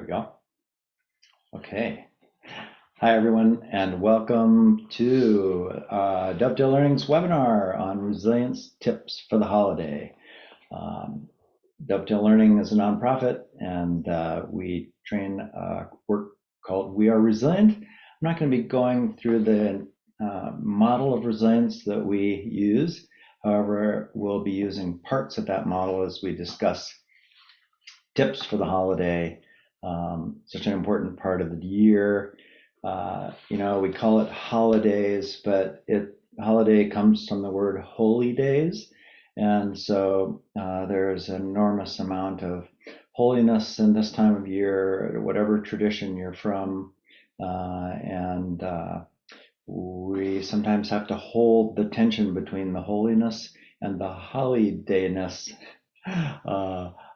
we go. Okay. Hi, everyone, and welcome to Dovetail Learning's webinar on resilience tips for the holiday. Dovetail Learning is a nonprofit, and we train work called We Are Resilient. I'm not going to be going through the model of resilience that we use. However, we'll be using parts of that model as we discuss tips for the holiday. Such an important part of the year. We call it holidays, but holiday comes from the word holy days. And so there's an enormous amount of holiness in this time of year, whatever tradition you're from. And we sometimes have to hold the tension between the holiness and the holidayness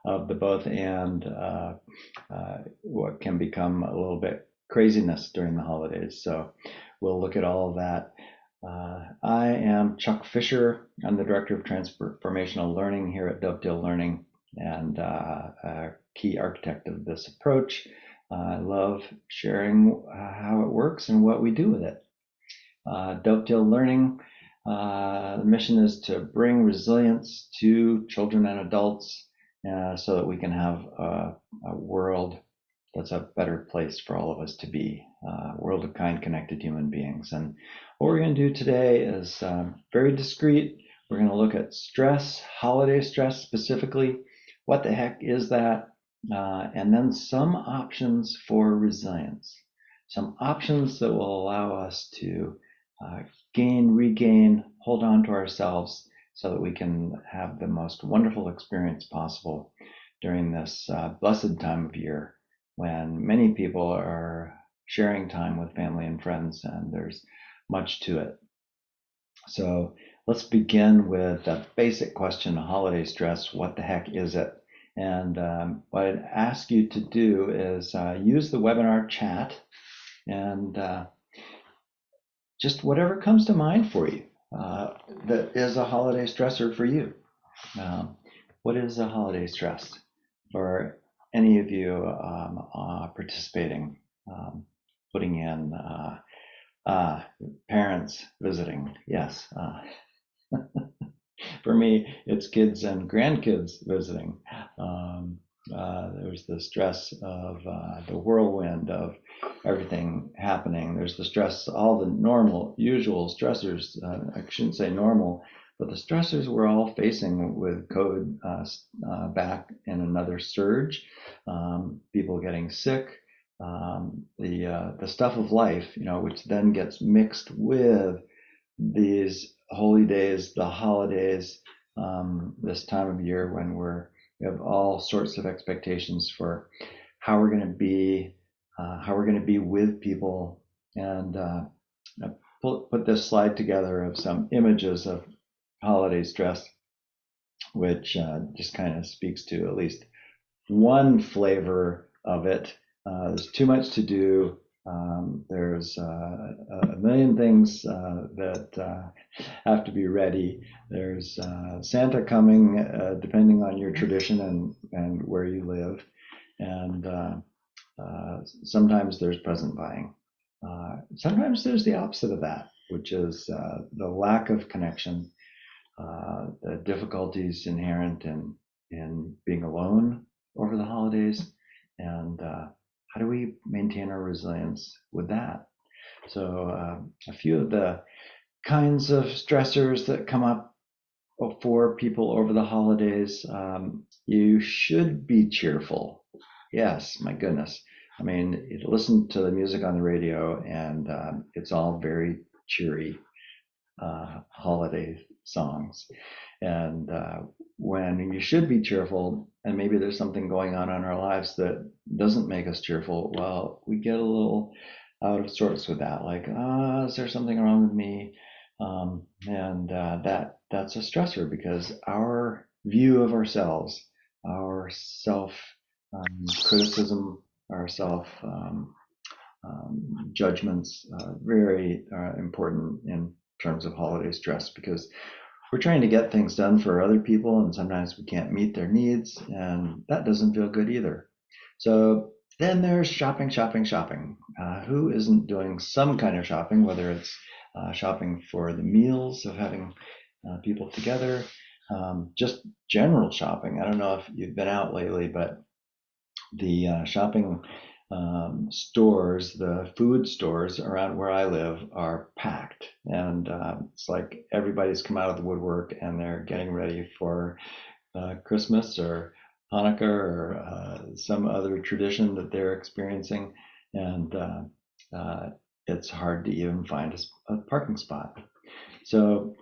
of the both, and what can become a little bit craziness during the holidays. So we'll look at all of that. I am Chuck Fisher. I'm the Director of Transformational Learning here at Dovetail Learning and a key architect of this approach. I love sharing how it works and what we do with it. Dovetail Learning, the mission is to bring resilience to children and adults so that we can have a world that's a better place for all of us to be, a world of kind, connected human beings. And what we're going to do today is very discreet. We're going to look at stress, holiday stress specifically. What the heck is that? And then some options for resilience, some options that will allow us to gain, regain, hold on to ourselves so that we can have the most wonderful experience possible during this blessed time of year when many people are sharing time with family and friends, and there's much to it. So let's begin with the basic question, holiday stress. What the heck is it? And what I'd ask you to do is use the webinar chat and just whatever comes to mind for you that is a holiday stressor for you. What is a holiday stress for any of you participating, putting in parents visiting? Yes. For me, it's kids and grandkids visiting. There's the stress of the whirlwind of everything happening. There's the stress, all the normal, usual stressors. I shouldn't say normal, but the stressors we're all facing with COVID back in another surge, people getting sick, the stuff of life, which then gets mixed with these holy days, the holidays, this time of year when we have all sorts of expectations for how we're going to be with people. And I put this slide together of some images of holiday stress, which just kind of speaks to at least one flavor of it. There's too much to do. There's a million things that have to be ready. There's Santa coming, depending on your tradition and where you live. And sometimes there's present buying. Sometimes there's the opposite of that, which is the lack of connection, the difficulties inherent in being alone over the holidays, and how do we maintain our resilience with that? So a few of the kinds of stressors that come up for people over the holidays. You should be cheerful. Yes, my goodness. I mean, you listen to the music on the radio and it's all very cheery holiday songs. And when you should be cheerful, and maybe there's something going on in our lives that doesn't make us cheerful, well, we get a little out of sorts with that. Like, is there something wrong with me? That's a stressor because our view of ourselves, our self criticism, our self judgments, very important in terms of holiday stress, because we're trying to get things done for other people and sometimes we can't meet their needs, and that doesn't feel good either. So Then there's shopping, shopping, shopping. Who isn't doing some kind of shopping, whether it's shopping for the meals of having people together, just general shopping. I don't know if you've been out lately, but the shopping stores, the food stores around where I live are packed. And it's like everybody's come out of the woodwork and they're getting ready for Christmas or Hanukkah or some other tradition that they're experiencing. And it's hard to even find a parking spot. So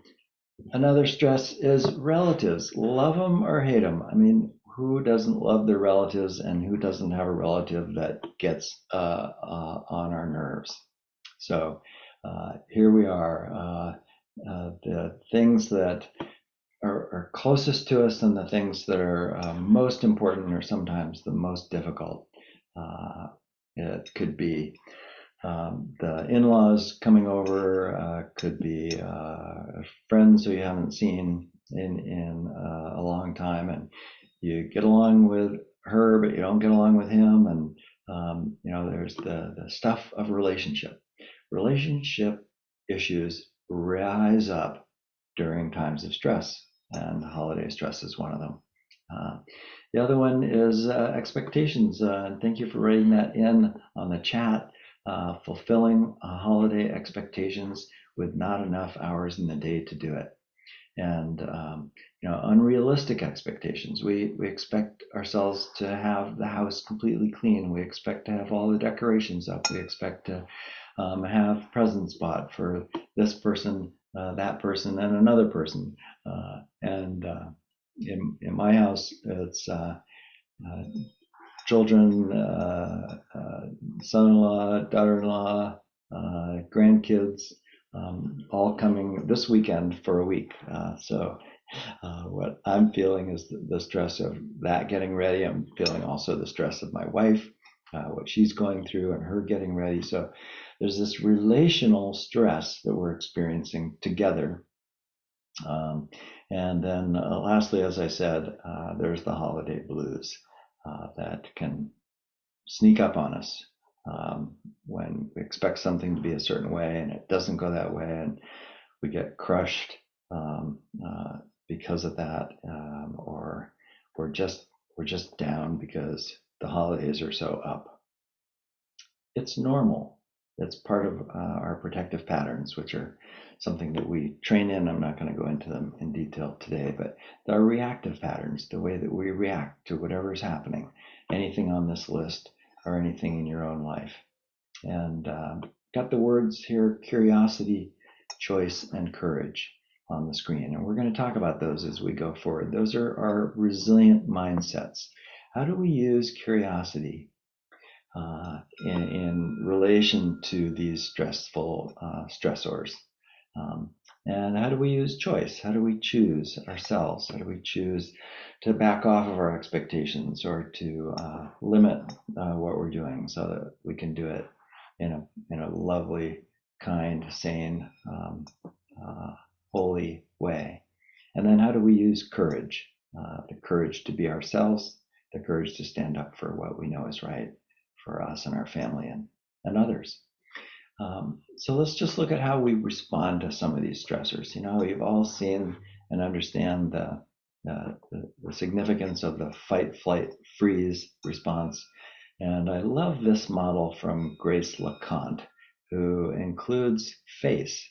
another stress is relatives. Love them or hate them. I mean, who doesn't love their relatives, and who doesn't have a relative that gets on our nerves? So here we are. The things that are closest to us and the things that are most important are sometimes the most difficult. It could be the in-laws coming over, could be friends who you haven't seen in a long time, and you get along with her, but you don't get along with him, and there's the stuff of relationship. Relationship issues rise up during times of stress, and holiday stress is one of them. The other one is expectations. Thank you for writing that in on the chat. Fulfilling holiday expectations with not enough hours in the day to do it. And unrealistic expectations. We expect ourselves to have the house completely clean. We expect to have all the decorations up. We expect to have presents bought for this person, that person, and another person. And in my house, it's children, son-in-law, daughter-in-law, grandkids, all coming this weekend for a week. So what I'm feeling is the stress of that getting ready. I'm feeling also the stress of my wife, what she's going through and her getting ready. So there's this relational stress that we're experiencing together. And then lastly, as I said, there's the holiday blues that can sneak up on us when we expect something to be a certain way and it doesn't go that way, and we get crushed because of that, or we're just down because the holidays are so up. It's normal. It's part of our protective patterns, which are something that we train in. I'm not going to go into them in detail today, but they're reactive patterns, the way that we react to whatever's happening, anything on this list or anything in your own life. And got the words here: curiosity, choice, and courage on the screen. And we're going to talk about those as we go forward. Those are our resilient mindsets. How do we use curiosity in relation to these stressful stressors? And how do we use choice? How do we choose ourselves? How do we choose to back off of our expectations or to limit what we're doing so that we can do it in a lovely, kind, sane, holy way? And then how do we use courage? The courage to be ourselves, the courage to stand up for what we know is right for us and our family and others. So let's just look at how we respond to some of these stressors. You've all seen and understand the significance of the fight, flight, freeze response. And I love this model from Grace LeConte, who includes face.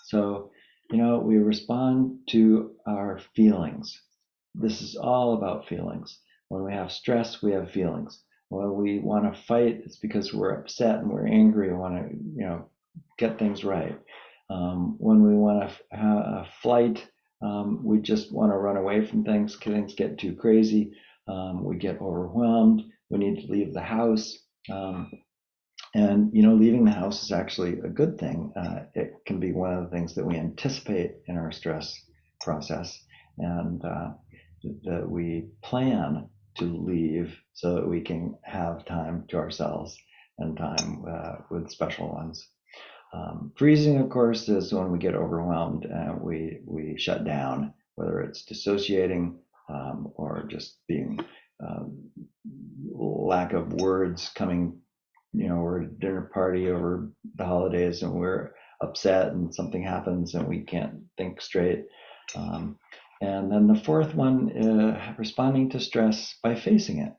So, we respond to our feelings. This is all about feelings. When we have stress, we have feelings. When we want to fight, it's because we're upset and we're angry and want to, get things right. When we want to have a flight, we just want to run away from things. Things get too crazy. We get overwhelmed. We need to leave the house. And leaving the house is actually a good thing. It can be one of the things that we anticipate in our stress process, and that we plan to leave so that we can have time to ourselves and time with special ones. Freezing, of course, is when we get overwhelmed and we shut down, whether it's dissociating or just being lack of words coming, we're at a dinner party over the holidays and we're upset and something happens and we can't think straight. And then the fourth one, responding to stress by facing it.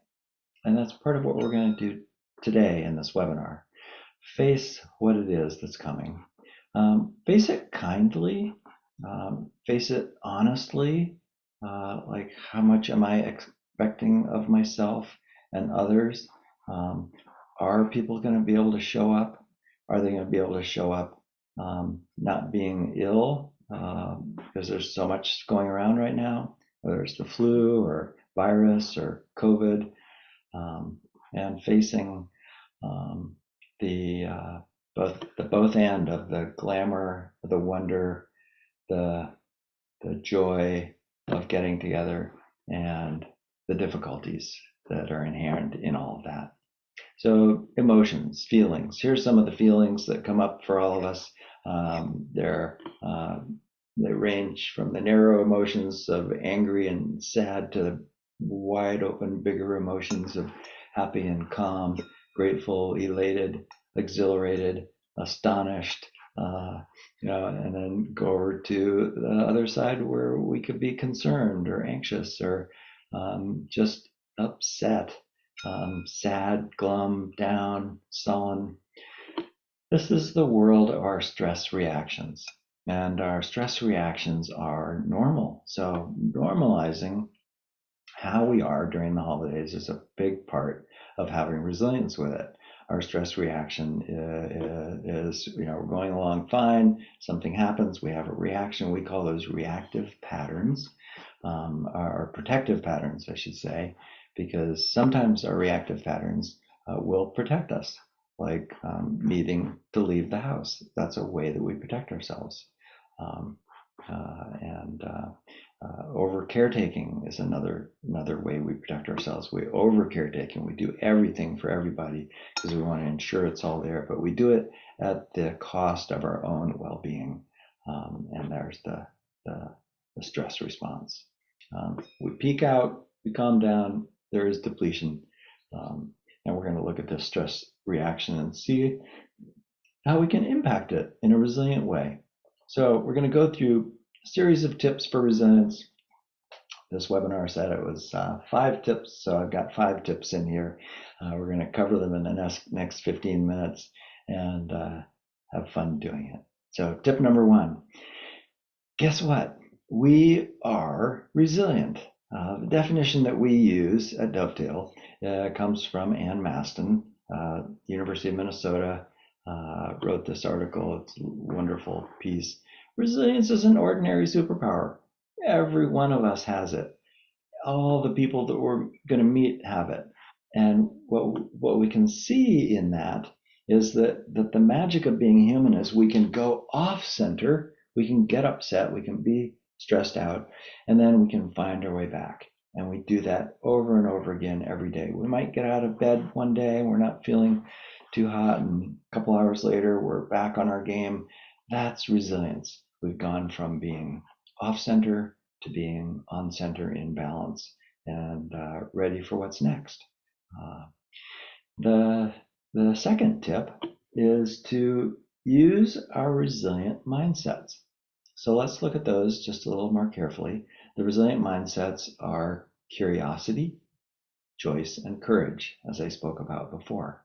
And that's part of what we're going to do today in this webinar. Face what it is that's coming. Face it kindly, face it honestly, like how much am I expecting of myself and others? Are people going to be able to show up? Are they going to be able to show up not being ill? Because there's so much going around right now, whether it's the flu or virus or COVID, and facing the both end of the glamour, the wonder, the joy of getting together, and the difficulties that are inherent in all of that. So emotions, feelings. Here's some of the feelings that come up for all of us. They range from the narrow emotions of angry and sad to the wide open, bigger emotions of happy and calm, grateful, elated, exhilarated, astonished, and then go over to the other side where we could be concerned or anxious or just upset, sad, glum, down, sullen. This is the world of our stress reactions. And our stress reactions are normal. So normalizing how we are during the holidays is a big part of having resilience with it. Our stress reaction is, we're going along fine, something happens, we have a reaction. We call those reactive patterns, or protective patterns, I should say, because sometimes our reactive patterns will protect us, like needing to leave the house. That's a way that we protect ourselves. And over caretaking is another way we protect ourselves. We over caretaking. We do everything for everybody because we want to ensure it's all there, but we do it at the cost of our own well-being. And there's the stress response. We peak out, we calm down, there is depletion. And we're going to look at this stress reaction and see how we can impact it in a resilient way. So we're going to go through a series of tips for resilience. This webinar said it was 5 tips, so I've got 5 tips in here. We're going to cover them in the next 15 minutes and have fun doing it. So tip number 1, guess what? We are resilient. The definition that we use at Dovetail comes from Ann Maston, University of Minnesota, wrote this article. It's a wonderful piece. Resilience is an ordinary superpower. Every one of us has it. All the people that we're going to meet have it. And what we can see in that is that the magic of being human is we can go off center, we can get upset, we can be stressed out, and then we can find our way back. And we do that over and over again every day. We might get out of bed one day and we're not feeling too hot, and a couple hours later we're back on our game. That's resilience. We've gone from being off center to being on center, in balance, and ready for what's next. The second tip is to use our resilient mindsets. So let's look at those just a little more carefully. The resilient mindsets are curiosity, choice, and courage, as I spoke about before.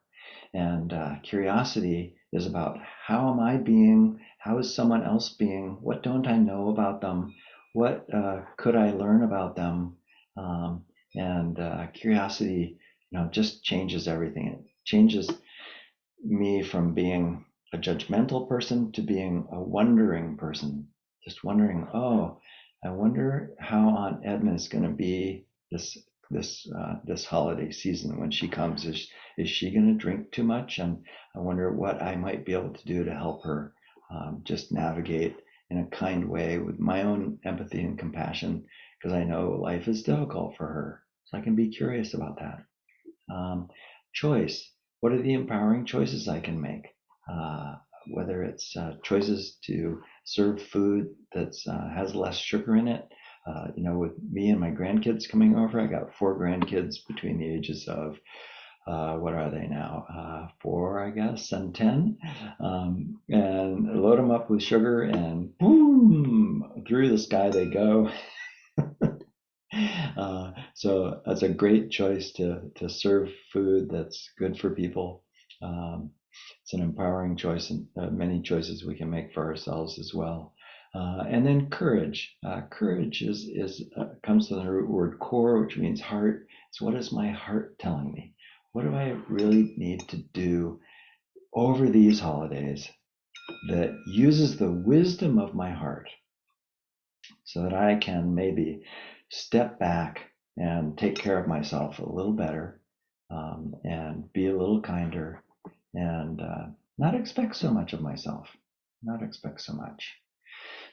And curiosity is about how am I being? How is someone else being? What don't I know about them? What could I learn about them? And curiosity, just changes everything. It changes me from being a judgmental person to being a wondering person. Just wondering, oh, I wonder how Aunt Edna is going to be this holiday season when she comes. Is she going to drink too much? And I wonder what I might be able to do to help her just navigate in a kind way with my own empathy and compassion, because I know life is difficult for her. So I can be curious about that. Choice. What are the empowering choices I can make? Whether it's choices to serve food that has less sugar in it, With me and my grandkids coming over, I got 4 grandkids between the ages of what are they now? 4, I guess, and 10. And load them up with sugar, and boom, through the sky they go. So that's a great choice to serve food that's good for people. Um, it's an empowering choice, and many choices we can make for ourselves as well. And then courage. Courage is comes from the root word core, which means heart. It's what is my heart telling me? What do I really need to do over these holidays that uses the wisdom of my heart so that I can maybe step back and take care of myself a little better, and be a little kinder, and not expect so much of myself, not expect so much.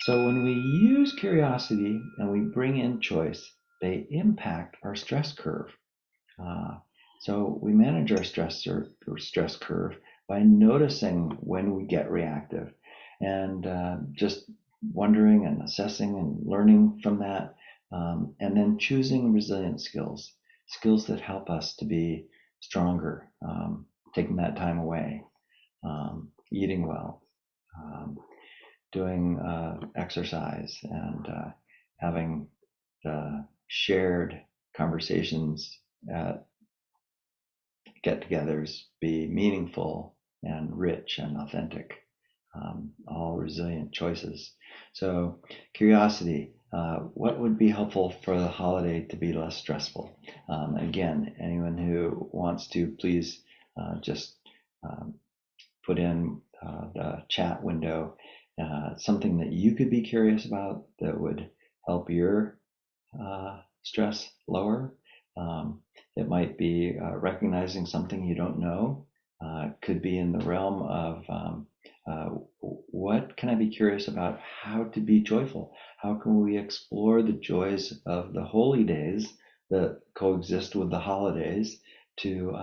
So when we use curiosity and we bring in choice, they impact our stress curve. Uh, so we manage our stress curve by noticing when we get reactive, and just wondering and assessing and learning from that, and then choosing resilient skills that help us to be stronger, taking that time away, eating well, um, doing exercise, and having shared conversations at get-togethers be meaningful and rich and authentic, all resilient choices. So curiosity, what would be helpful for the holiday to be less stressful? Again, anyone who wants to, please just um, put in the chat window something that you could be curious about that would help your stress lower. It might be recognizing something you don't know. Could be in the realm of what can I be curious about? How to be joyful? How can we explore the joys of the holy days that coexist with the holidays to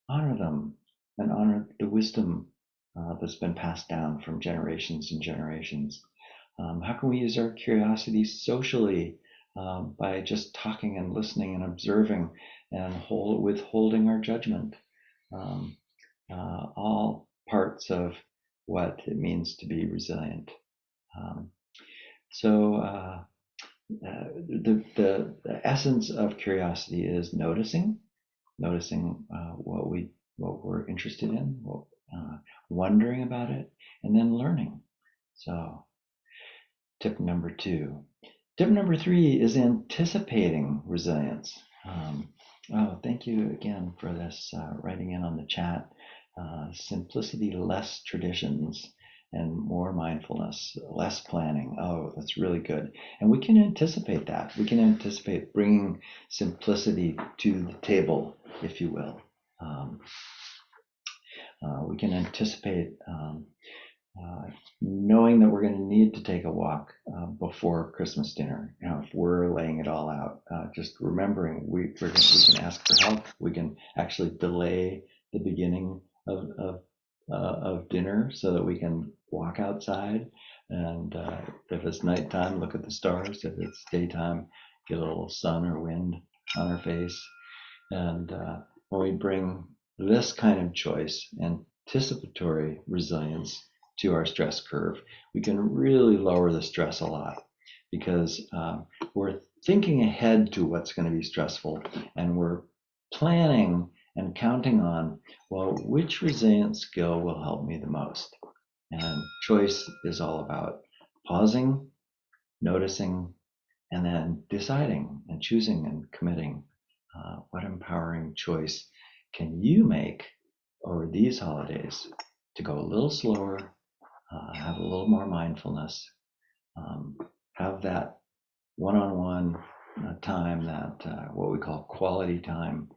honor them and honor the wisdom that's been passed down from generations and generations? How can we use our curiosity socially, by just talking and listening and observing and withholding our judgment? Um, all parts of what it means to be resilient. Um, so the essence of curiosity is noticing what we're interested in, wondering about it, and then learning. So tip number 2. Tip number 3 is anticipating resilience. Thank you again for this, writing in on the chat. Simplicity, less traditions, and more mindfulness, less planning. Oh, that's really good. And we can anticipate that. We can anticipate bringing simplicity to the table, if you will. We can anticipate knowing that we're going to need to take a walk before Christmas dinner. If we're laying it all out, just remembering we can ask for help. We can actually delay the beginning of dinner so that we can walk outside. And if it's nighttime, look at the stars. If it's daytime, get a little sun or wind on our face. And when we bring this kind of choice, anticipatory resilience, to our stress curve, we can really lower the stress a lot, because we're thinking ahead to what's going to be stressful, and we're planning and counting on, well, which resilient skill will help me the most? And choice is all about pausing, noticing, and then deciding and choosing and committing. What empowering choice can you make over these holidays to go a little slower, have a little more mindfulness, have that one-on-one time, that what we call quality time,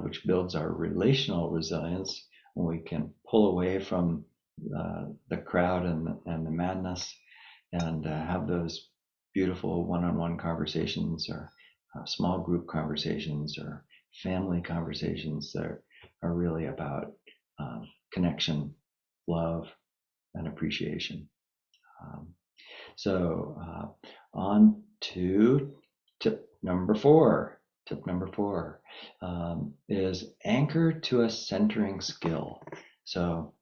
which builds our relational resilience, when we can pull away from the crowd and the madness, and have those beautiful one-on-one conversations, or small group conversations, or family conversations that are really about connection, love, and appreciation. So on to tip number 4. Tip number 4 is anchor to a centering skill. So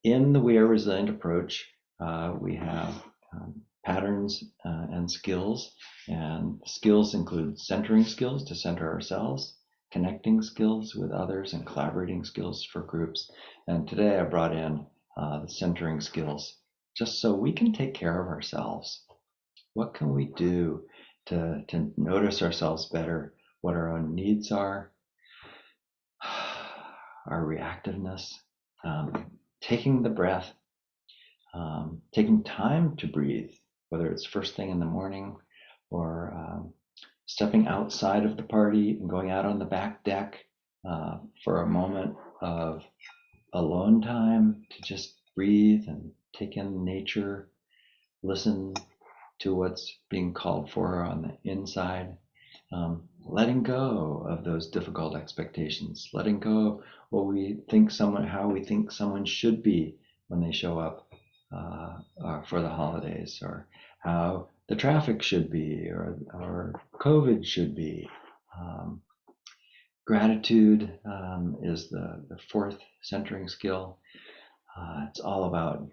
in the We Are Resilient approach, we have patterns and skills. And skills include centering skills to center ourselves, connecting skills with others, and collaborating skills for groups. And today I brought in the centering skills just so we can take care of ourselves. What can we do to notice ourselves better, what our own needs are, our reactiveness, taking the breath, taking time to breathe, whether it's first thing in the morning or stepping outside of the party and going out on the back deck for a moment of alone time to just breathe and take in nature, listen to what's being called for on the inside, letting go of those difficult expectations, letting go of what we think how we think someone should be when they show up for the holidays, or how the traffic should be, or COVID should be. Gratitude is the 4th centering skill. It's all about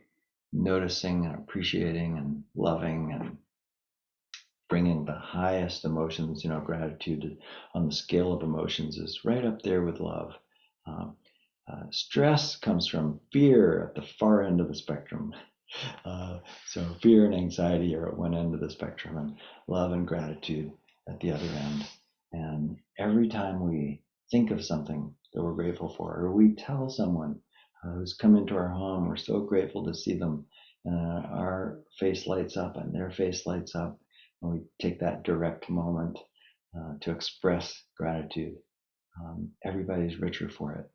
noticing and appreciating and loving and bringing the highest emotions. Gratitude on the scale of emotions is right up there with love. Stress comes from fear at the far end of the spectrum. So fear and anxiety are at one end of the spectrum, and love and gratitude at the other end. And every time we think of something that we're grateful for, or we tell someone who's come into our home, we're so grateful to see them, and our face lights up and their face lights up, and we take that direct moment to express gratitude. Everybody's richer for it.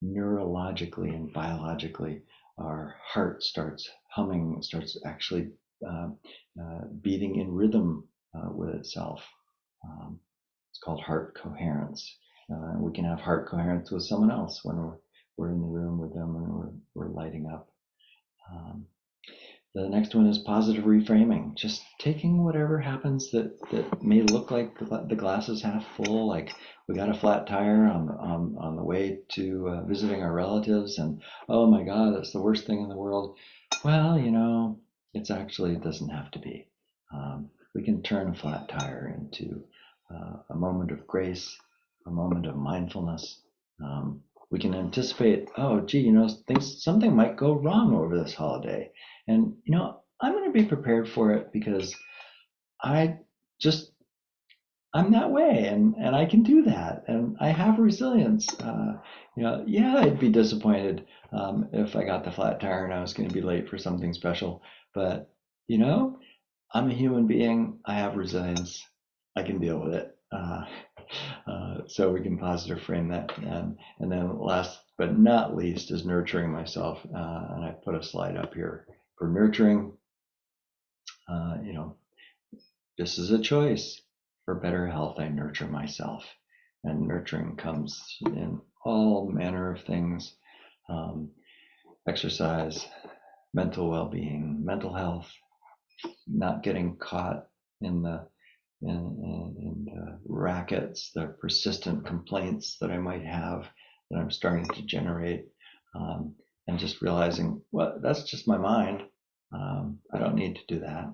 Neurologically and biologically, our heart starts humming, starts actually beating in rhythm with itself. It's called heart coherence. We can have heart coherence with someone else when we're in the room with them and we're lighting up. The next one is positive reframing, just taking whatever happens that may look like the glass is half full, like we got a flat tire on the way to visiting our relatives, and oh my God, that's the worst thing in the world. Well, it doesn't have to be. We can turn a flat tire into a moment of grace, a moment of mindfulness. We can anticipate, oh, gee, something might go wrong over this holiday. And, I'm going to be prepared for it because I'm that way, and I can do that, and I have resilience. I'd be disappointed if I got the flat tire and I was going to be late for something special. But, I'm a human being. I have resilience. I can deal with it. So we can positive frame that. And then last but not least is nurturing myself. And I put a slide up here for nurturing. This is a choice. For better health, I nurture myself. And nurturing comes in all manner of things. Exercise, mental well-being, mental health, not getting caught in the rackets, the persistent complaints that I might have that I'm starting to generate, and just realizing, well, that's just my mind. I don't need to do that.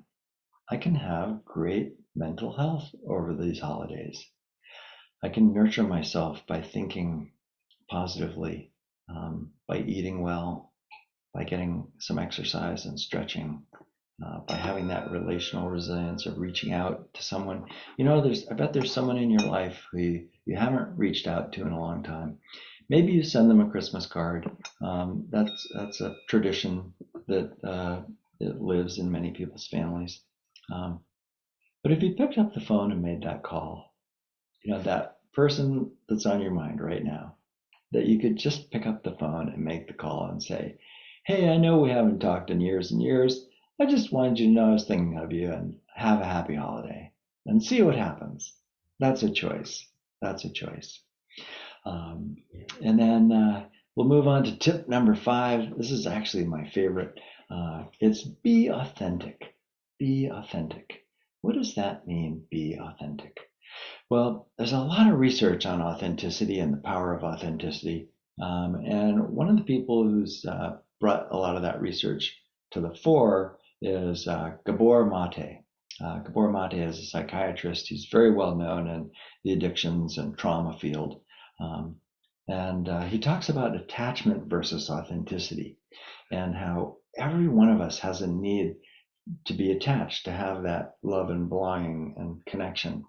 I can have great mental health over these holidays. I can nurture myself by thinking positively, by eating well, by getting some exercise and stretching, by having that relational resilience of reaching out to someone. I bet there's someone in your life who you haven't reached out to in a long time. Maybe you send them a Christmas card. That's a tradition that it lives in many people's families. But if you picked up the phone and made that call, that person that's on your mind right now, that you could just pick up the phone and make the call and say, hey, I know we haven't talked in years and years. I just wanted you to know I was thinking of you, and have a happy holiday, and see what happens. That's a choice. That's a choice. And then we'll move on to tip number 5. This is actually my favorite. It's be authentic. Be authentic. What does that mean, be authentic? Well, there's a lot of research on authenticity and the power of authenticity. And one of the people who's brought a lot of that research to the fore is Gabor Mate. Gabor Mate is a psychiatrist. He's very well known in the addictions and trauma field. And he talks about attachment versus authenticity and how every one of us has a need to be attached, to have that love and belonging and connection.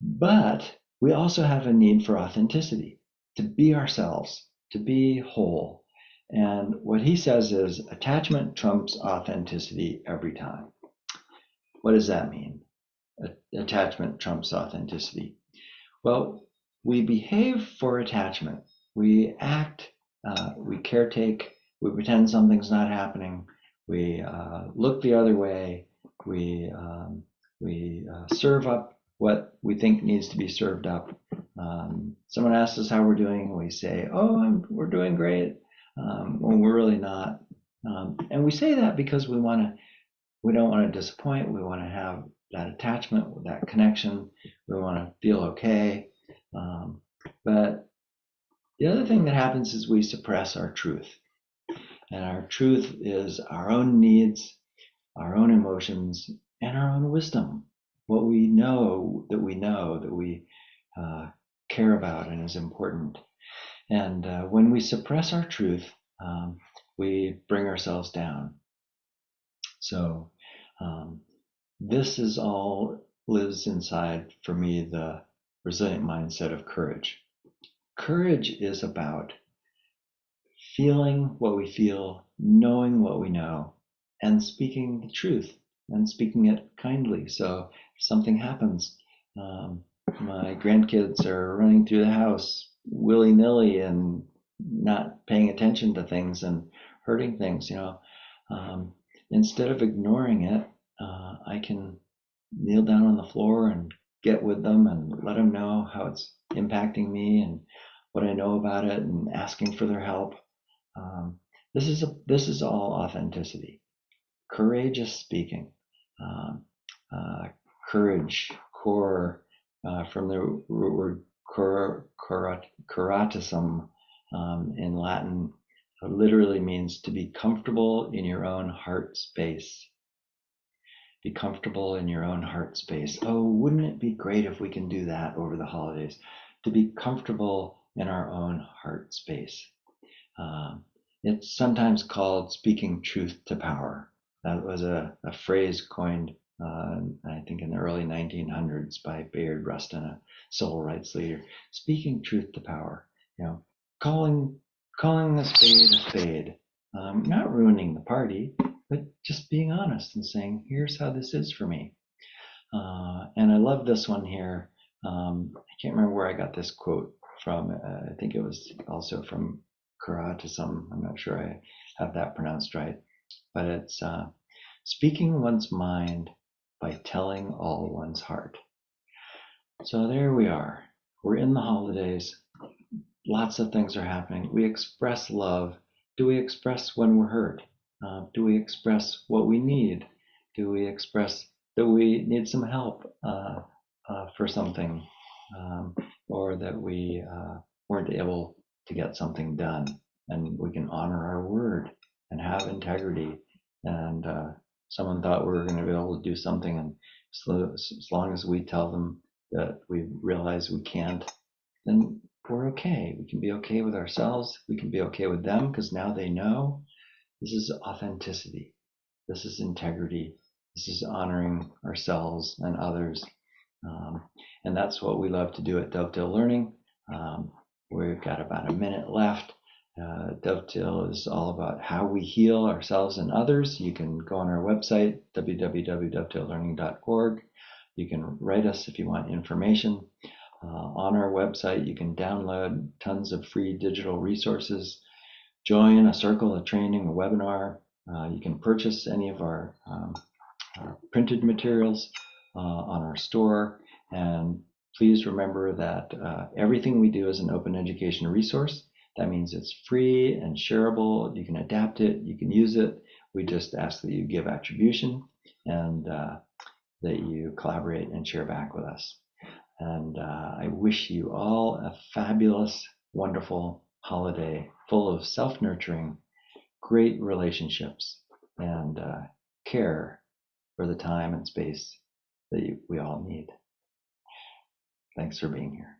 But we also have a need for authenticity, to be ourselves, to be whole. And what he says is attachment trumps authenticity every time. What does that mean? Attachment trumps authenticity. Well, we behave for attachment. We act, we caretake, we pretend something's not happening, we look the other way, we serve up what we think needs to be served up. Someone asks us how we're doing, we say, "Oh, we're doing great," when we're really not. And we say that because we don't want to disappoint. We want to have that attachment, that connection. We want to feel okay. But the other thing that happens is we suppress our truth. And our truth is our own needs, our own emotions, and our own wisdom. What we know that we care about and is important. And when we suppress our truth, we bring ourselves down. So this is all lives inside, for me, the resilient mindset of courage. Courage is about feeling what we feel, knowing what we know, and speaking the truth and speaking it kindly. So if something happens, my grandkids are running through the house willy-nilly and not paying attention to things and hurting things, instead of ignoring it, I can kneel down on the floor and get with them and let them know how it's impacting me and what I know about it and asking for their help. This is all authenticity, courageous speaking, courage, core, from the root word coratism in Latin, literally means to be comfortable in your own heart space. Be comfortable in your own heart space. Oh, wouldn't it be great if we can do that over the holidays? To be comfortable in our own heart space. It's sometimes called speaking truth to power. That was a phrase coined, I think, in the early 1900s by Bayard Rustin, a civil rights leader. Speaking truth to power. Calling a spade, not ruining the party, but just being honest and saying, here's how this is for me. And I love this one here. I can't remember where I got this quote from. I think it was also from Karatism. I'm not sure I have that pronounced right. But it's speaking one's mind by telling all one's heart. So there we are. We're in the holidays. Lots of things are happening. We express love. Do we express when we're hurt? Do we express what we need? Do we express that we need some help for something, or that we weren't able to get something done, and we can honor our word and have integrity? And someone thought we were going to be able to do something, and as long as we tell them that we realize we can't, then we're okay. We can be okay with ourselves. We can be okay with them because now they know. This is authenticity. This is integrity. This is honoring ourselves and others. And that's what we love to do at Dovetail Learning. We've got about a minute left. Dovetail is all about how we heal ourselves and others. You can go on our website, www.dovetaillearning.org. You can write us if you want information. On our website, you can download tons of free digital resources, join a circle, a training, a webinar. You can purchase any of our printed materials on our store. And please remember that everything we do is an open education resource. That means it's free and shareable. You can adapt it, you can use it. We just ask that you give attribution. and that you collaborate and share back with us. And I wish you all a fabulous, wonderful holiday full of self-nurturing, great relationships, and care for the time and space that we all need. Thanks for being here.